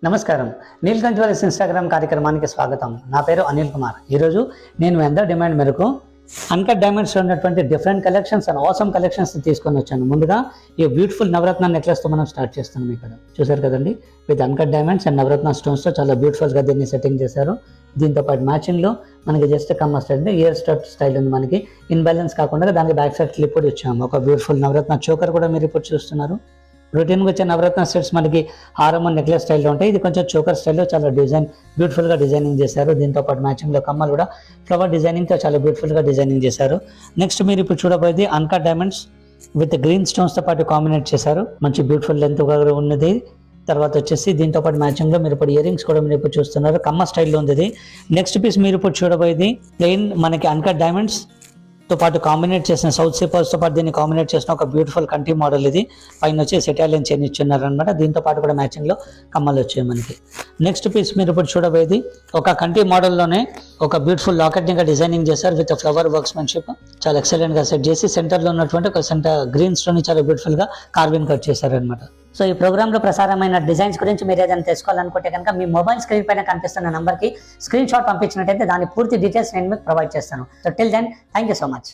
నమస్కారం. Neelkanth jewellers Instagram కార్యక్రమానికి స్వాగతం. నా పేరు అనిల్ కుమార్. ఈరోజు నేను అందరి డిమాండ్ మేరకు అన్కట్ డైమండ్స్ ఉన్నటువంటి different collections and awesome collections తీసుకొని వచ్చాను. ముందుగా ఈ బ్యూటిఫుల్ నవరత్న నెక్లెస్తో మనం స్టార్ట్ చేస్తున్నాం. ఇక్కడ చూసారు కదండి, విత్ అన్కట్ డైమండ్స్ అండ్ నవరత్న స్టోన్స్తో చాలా బ్యూటిఫుల్గా దీన్ని సెట్టింగ్ చేశారు. దీంతో పాటు మ్యాచింగ్లో మనకి జస్ట్ కమ్మ స్టైల్ ఇయర్ స్టడ్ స్టైల్ ఉంది. మనకి ఇన్బ్యాలెన్స్ కాకుండా దానికి బ్యాక్ సైడ్ క్లిప్ కూడా ఇచ్చాము. ఒక బ్యూటిఫుల్ నవరత్న చోకర్ కూడా మీరు ఇప్పుడు చూస్తున్నారు. రొటీన్గా వచ్చే నవరత్న సెట్స్ మనకి హారం నెక్లెస్ స్టైల్లో ఉంటాయి. ఇది కొంచెం చోకర్ స్టైల్లో చాలా బ్యూటిఫుల్గా డిజైనింగ్ చేశారు. దీంతో పాటు మ్యాచింగ్లో కమ్మలు కూడా ఫ్లవర్ డిజైనింగ్తో చాలా బ్యూటిఫుల్గా డిజైనింగ్ చేశారు. నెక్స్ట్ మీరు ఇప్పుడు చూడబోయేది అన్కట్ డైమండ్స్ విత్ గ్రీన్ స్టోన్స్తో పాటు కాంబినేట్ చేశారు. మంచి బ్యూటిఫుల్ లెంత్గా ఉన్నది. తర్వాత వచ్చేసి దీంతో పాటు మ్యాచింగ్లో మీరు ఇప్పుడు ఇయర్ రింగ్స్ కూడా మీరు ఇప్పుడు చూస్తున్నారు. కమ్మ స్టైల్లో ఉంది. నెక్స్ట్ పీస్ మీరు ఇప్పుడు చూడబోయేది ప్లెయిన్ మనకి అన్కట్ డైమండ్స్ తో పాటు కాంబినేట్ చేసిన సౌత్ సీపర్స్తో పాటు దీన్ని కాంబినేట్ చేసిన ఒక బ్యూటిఫుల్ కంటి మోడల్. ఇది పైన వచ్చేసి ఇటాలియన్ చైన్ ఇచ్చున్నారు అనమాట. దీంతో పాటు కూడా మ్యాచింగ్లో కమ్మలు వచ్చాయి మనకి. నెక్స్ట్ పీస్ మీరు ఇప్పుడు చూడబోయేది ఒక కంటి మోడల్లోనే ఒక బ్యూటిఫుల్ లాకెట్ ఇంకా డిజైనింగ్ చేశారు విత్ ఫ్లవర్ వర్క్స్మెన్షిప్. చాలా ఎక్సలెంట్గా సెట్ చేసి సెంటర్లో ఉన్నటువంటి ఒక గ్రీన్ స్టోన్ చాలా బ్యూటిఫుల్గా కార్వింగ్ కట్ చేశారు అనమాట. సో ఈ ప్రోగ్రాంలో ప్రసారమైన డిజైన్స్ గురించి మీరు ఏదైనా తెలుసుకోవాలనుకుంటే కనుక మీ మొబైల్ స్క్రీన్ పైన కనిపిస్తున్న నంబర్కి స్క్రీన్ షాట్ పంపించినట్టయితే దాని పూర్తి డీటెయిల్స్ నేను మీకు ప్రొవైడ్ చేస్తాను. So till then thank you so much.